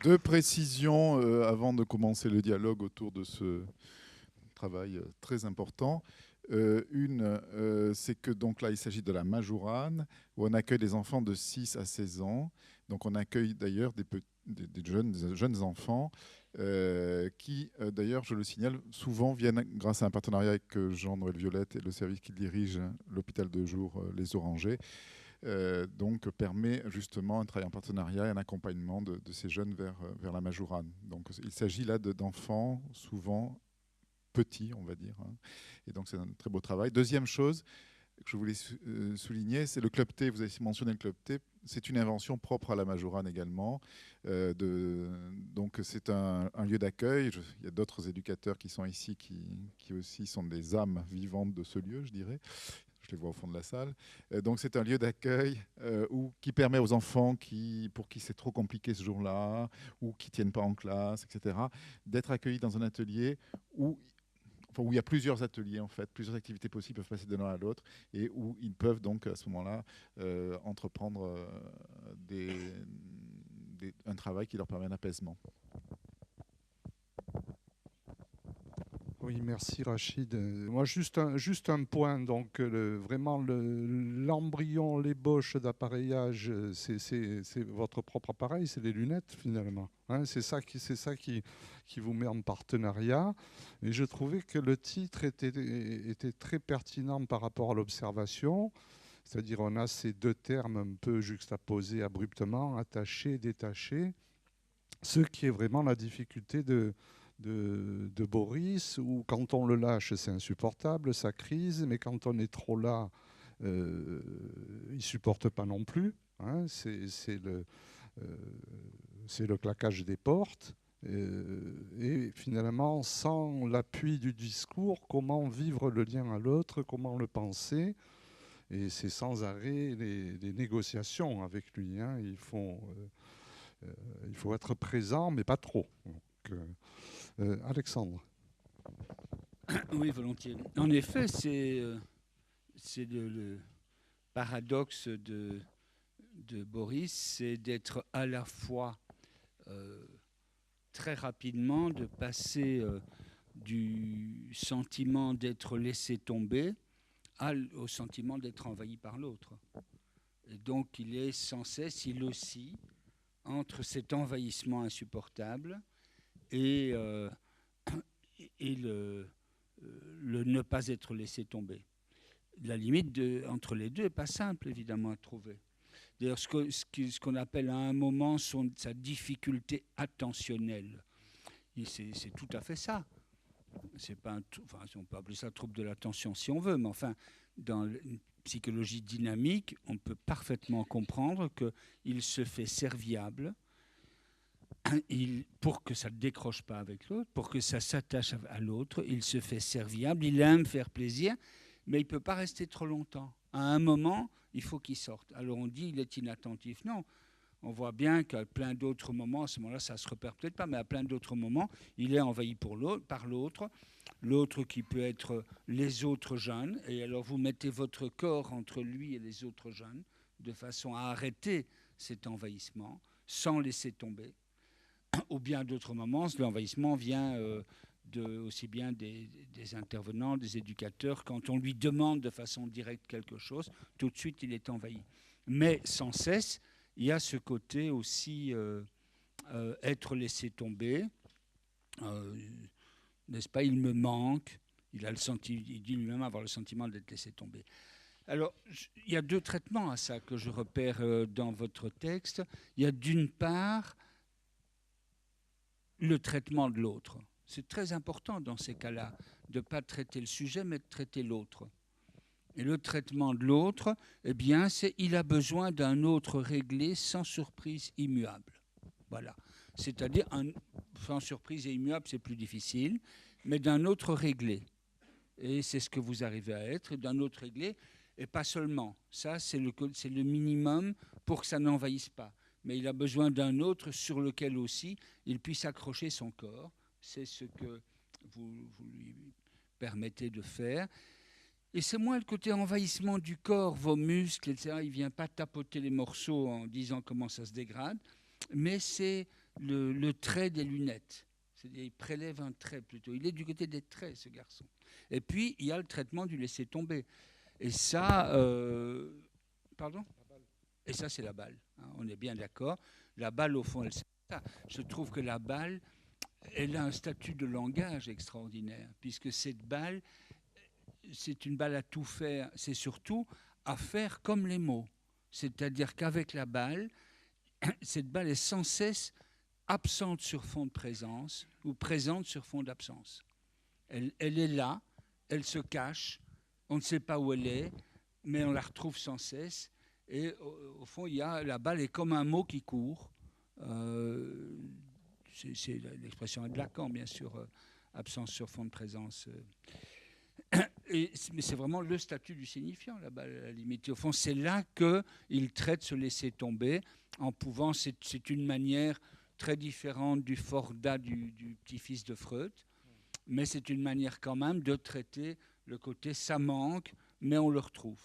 Deux précisions avant de commencer le dialogue autour de ce travail très important. Une, c'est que donc là, il s'agit de la Majourane, où on accueille des enfants de 6 à 16 ans. Donc on accueille d'ailleurs des jeunes enfants qui, d'ailleurs, je le signale, souvent viennent grâce à un partenariat avec Jean-Noël Violette et le service qu'il dirige, l'hôpital de jour Les Orangers. Donc permet justement un travail en partenariat et un accompagnement de ces jeunes vers la Majourane. Donc il s'agit là d'enfants souvent petits, on va dire, hein. Et donc c'est un très beau travail. Deuxième chose que je voulais souligner, c'est le Club T. Vous avez mentionné le Club T. C'est une invention propre à la Majourane également. Donc c'est un lieu d'accueil. Il y a d'autres éducateurs qui sont ici qui aussi sont des âmes vivantes de ce lieu, je dirais. Je les vois au fond de la salle. Donc c'est un lieu d'accueil qui permet aux enfants pour qui c'est trop compliqué ce jour-là, ou qui ne tiennent pas en classe, etc., d'être accueillis dans un atelier où il y a plusieurs ateliers, en fait, plusieurs activités possibles peuvent passer de l'un à l'autre, et où ils peuvent donc à ce moment-là entreprendre un travail qui leur permet un apaisement. Oui, merci Rachid. Moi, juste un point. Donc, vraiment, l'embryon, l'ébauche d'appareillage, c'est votre propre appareil, c'est les lunettes finalement. Hein, c'est ça qui vous met en partenariat. Et je trouvais que le titre était très pertinent par rapport à l'observation. C'est-à-dire, on a ces deux termes un peu juxtaposés abruptement, attaché, détaché. Ce qui est vraiment la difficulté de Boris, où quand on le lâche, c'est insupportable, ça crise, mais quand on est trop là, il ne supporte pas non plus. Hein, euh, c'est le claquage des portes. Et finalement, sans l'appui du discours, comment vivre le lien à l'autre, comment le penser. Et c'est sans arrêt les négociations avec lui. Hein. Il faut être présent, mais pas trop. Donc, Alexandre. Oui, volontiers. En effet, c'est le paradoxe de Boris, c'est d'être à la fois euh, très rapidement de passer du sentiment d'être laissé tomber au sentiment d'être envahi par l'autre. Et donc il est sans cesse, il oscille entre cet envahissement insupportable et, et le ne pas être laissé tomber. La limite entre les deux n'est pas simple, évidemment, à trouver. D'ailleurs, ce qu'on appelle à un moment sa difficulté attentionnelle, c'est tout à fait ça. C'est pas on peut appeler ça trouble de l'attention si on veut, mais enfin, dans une psychologie dynamique, on peut parfaitement comprendre qu'il se fait serviable pour que ça ne décroche pas avec l'autre, pour que ça s'attache à l'autre, il se fait serviable, il aime faire plaisir, mais il ne peut pas rester trop longtemps. À un moment, il faut qu'il sorte. Alors on dit il est inattentif. Non, on voit bien qu'à plein d'autres moments, à ce moment-là, ça ne se repère peut-être pas, mais à plein d'autres moments, il est envahi par l'autre qui peut être les autres jeunes, et alors vous mettez votre corps entre lui et les autres jeunes, de façon à arrêter cet envahissement, sans laisser tomber. Ou bien d'autres moments, l'envahissement vient aussi bien des intervenants, des éducateurs. Quand on lui demande de façon directe quelque chose, tout de suite il est envahi. Mais sans cesse, il y a ce côté aussi être laissé tomber. Euh, N'est-ce pas? Il me manque. Il dit lui-même avoir le sentiment d'être laissé tomber. Alors, il y a deux traitements à ça que je repère dans votre texte. Il y a d'une part le traitement de l'autre. C'est très important dans ces cas-là de ne pas traiter le sujet, mais de traiter l'autre. Et le traitement de l'autre, eh bien, c'est il a besoin d'un autre réglé sans surprise immuable. Voilà. C'est-à-dire, sans surprise et immuable, c'est plus difficile, mais d'un autre réglé. Et c'est ce que vous arrivez à être, d'un autre réglé, et pas seulement. Ça, c'est le minimum pour que ça n'envahisse pas. Mais il a besoin d'un autre sur lequel aussi il puisse accrocher son corps. C'est ce que vous lui permettez de faire. Et c'est moins le côté envahissement du corps, vos muscles, etc. Il ne vient pas tapoter les morceaux en disant comment ça se dégrade, mais c'est le trait des lunettes. C'est-à-dire, il prélève un trait plutôt. Il est du côté des traits, ce garçon. Et puis, il y a le traitement du laisser tomber. Et ça, pardon ? Et ça, c'est la balle. Hein, on est bien d'accord. La balle, au fond, elle sert à ça. Je trouve que la balle, elle a un statut de langage extraordinaire, puisque cette balle, c'est une balle à tout faire. C'est surtout à faire comme les mots. C'est-à-dire qu'avec la balle, cette balle est sans cesse absente sur fond de présence ou présente sur fond d'absence. Elle est là, elle se cache, on ne sait pas où elle est, mais on la retrouve sans cesse. Et au fond, la balle est comme un mot qui court. C'est l'expression de Lacan, bien sûr, absence sur fond de présence. Mais c'est vraiment le statut du signifiant, la balle, à la limite. Et au fond, c'est là qu'il traite se laisser tomber, en pouvant, c'est une manière très différente du Forda du petit-fils de Freud, mais c'est une manière quand même de traiter le côté ça manque, mais on le retrouve.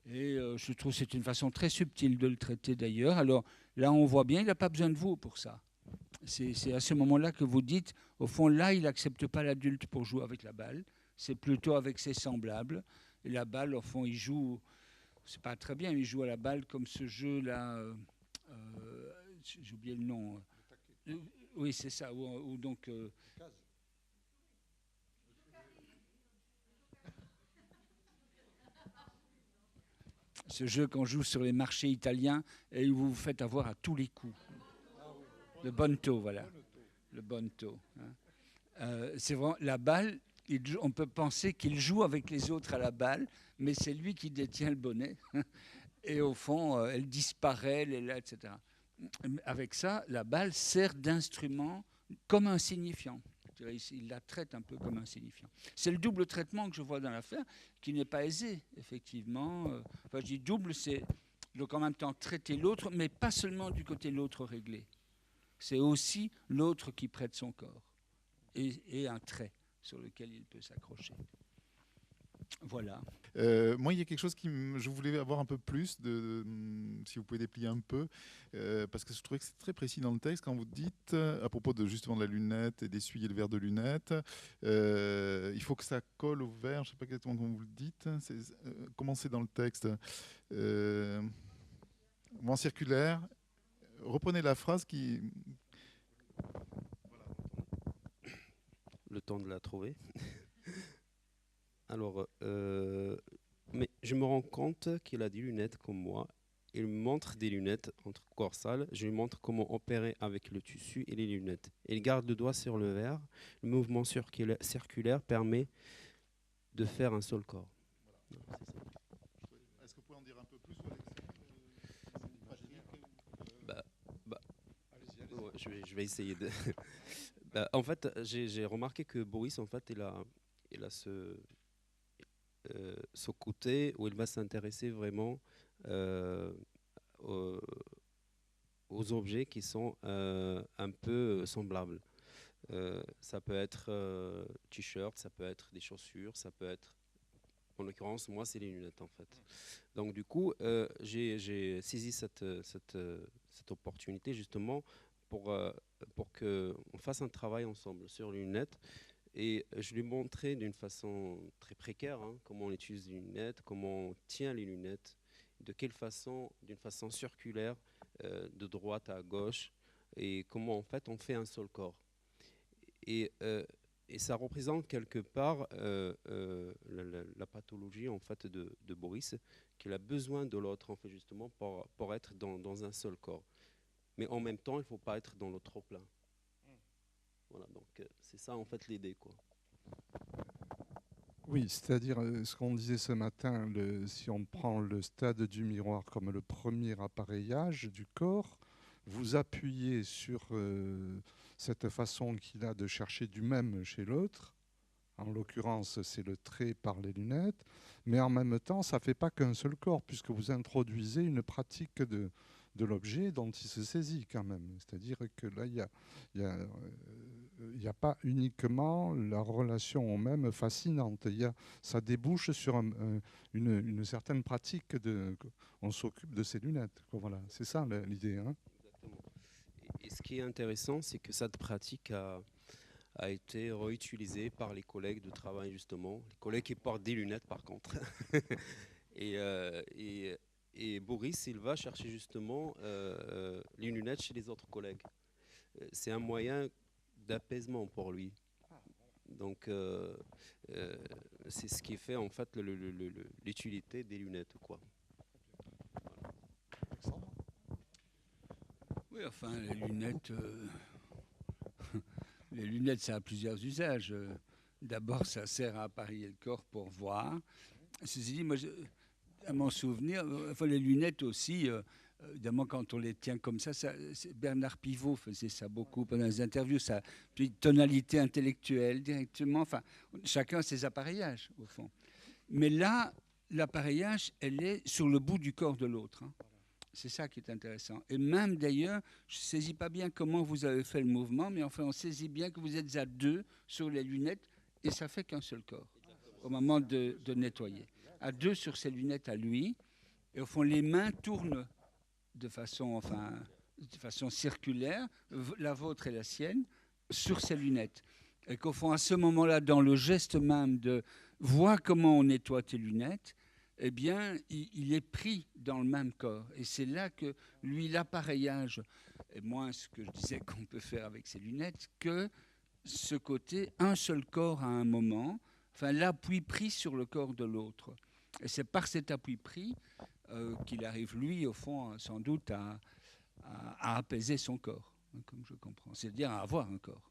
Et je trouve que c'est une façon très subtile de le traiter d'ailleurs. Alors là, on voit bien, il n'a pas besoin de vous pour ça. C'est à ce moment-là que vous dites, au fond, là, il n'accepte pas l'adulte pour jouer avec la balle. C'est plutôt avec ses semblables. Et la balle, au fond, il joue, c'est pas très bien, il joue à la balle comme ce jeu-là. J'ai oublié le nom. Oui, c'est ça. Où donc. Ce jeu qu'on joue sur les marchés italiens et où vous vous faites avoir à tous les coups. Le bonto, voilà. Le bonto. Hein. C'est vraiment la balle. On peut penser qu'il joue avec les autres à la balle, mais c'est lui qui détient le bonnet. Et au fond, elle disparaît, elle est là, etc. Avec ça, la balle sert d'instrument comme un signifiant. Il la traite un peu comme un signifiant. C'est le double traitement que je vois dans l'affaire, qui n'est pas aisé, effectivement. Enfin, je dis double, c'est donc en même temps traiter l'autre, mais pas seulement du côté de l'autre réglé. C'est aussi l'autre qui prête son corps et un trait sur lequel il peut s'accrocher. Voilà. Moi, il y a quelque chose je voulais avoir un peu plus, si vous pouvez déplier un peu, parce que je trouvais que c'est très précis dans le texte quand vous dites, à propos justement de la lunette et d'essuyer le verre de lunette, il faut que ça colle au verre, je ne sais pas exactement comment vous le dites, comment c'est dans le texte, en circulaire, reprenez la phrase qui... Le temps de la trouver. Alors, mais je me rends compte qu'il a des lunettes comme moi. Il me montre des lunettes entre corsales. Je lui montre comment opérer avec le tissu et les lunettes. Il garde le doigt sur le verre. Le mouvement circulaire permet de faire un seul corps. Voilà. Est-ce que vous pouvez en dire un peu plus allez-y. Je vais essayer de... en fait, j'ai remarqué que Boris, en fait, il a ce côté où il va s'intéresser vraiment aux objets qui sont un peu semblables. Ça peut être t-shirt, ça peut être des chaussures, ça peut être, en l'occurrence, moi, c'est les lunettes en fait. Donc du coup, j'ai saisi cette opportunité justement pour qu'on fasse un travail ensemble sur les lunettes. Et je lui ai montré d'une façon très précaire comment on utilise les lunettes, comment on tient les lunettes, de quelle façon, d'une façon circulaire, de droite à gauche, et comment en fait on fait un seul corps. Et ça représente quelque part la pathologie en fait de Boris, qu'il a besoin de l'autre en fait justement pour être dans un seul corps. Mais en même temps, il ne faut pas être dans le trop plein. Voilà, donc c'est ça en fait l'idée, quoi. Oui, c'est-à-dire ce qu'on disait ce matin, si on prend le stade du miroir comme le premier appareillage du corps, vous appuyez sur cette façon qu'il a de chercher du même chez l'autre. En l'occurrence, c'est le trait par les lunettes, mais en même temps, ça ne fait pas qu'un seul corps, puisque vous introduisez une pratique de l'objet dont il se saisit quand même. C'est-à-dire que là, il n'y a pas uniquement la relation même fascinante. Ça débouche sur une certaine pratique. On s'occupe de ces lunettes. Voilà, c'est ça l'idée. Hein. Exactement. Et ce qui est intéressant, c'est que cette pratique a été réutilisée par les collègues de travail, justement. Les collègues qui portent des lunettes, par contre. et, et Boris, il va chercher justement les lunettes chez les autres collègues. C'est un moyen d'apaisement pour lui. Donc, c'est ce qui fait en fait l'utilité des lunettes, quoi. Oui, enfin, les lunettes, ça a plusieurs usages. D'abord, ça sert à appareiller le corps pour voir. Ceci dit, moi, à mon souvenir, enfin, les lunettes aussi, évidemment, quand on les tient comme ça, Bernard Pivot faisait ça beaucoup pendant les interviews, ça, puis tonalité intellectuelle directement, enfin, chacun ses appareillages, au fond. Mais là, l'appareillage, elle est sur le bout du corps de l'autre. Hein. C'est ça qui est intéressant. Et même d'ailleurs, je ne saisis pas bien comment vous avez fait le mouvement, mais enfin, on saisit bien que vous êtes à deux sur les lunettes et ça fait qu'un seul corps au moment de nettoyer. À deux sur ses lunettes à lui, et au fond, les mains tournent de façon circulaire, la vôtre et la sienne, sur ses lunettes. Et qu'au fond, à ce moment-là, dans le geste même de voir comment on nettoie tes lunettes, eh bien, il est pris dans le même corps. Et c'est là que, lui, l'appareillage, et moins ce que je disais qu'on peut faire avec ses lunettes, que ce côté, un seul corps à un moment, enfin, l'appui pris sur le corps de l'autre. Et c'est par cet appui pris qu'il arrive, lui, au fond, sans doute, à apaiser son corps, comme je comprends. C'est-à-dire à avoir un corps.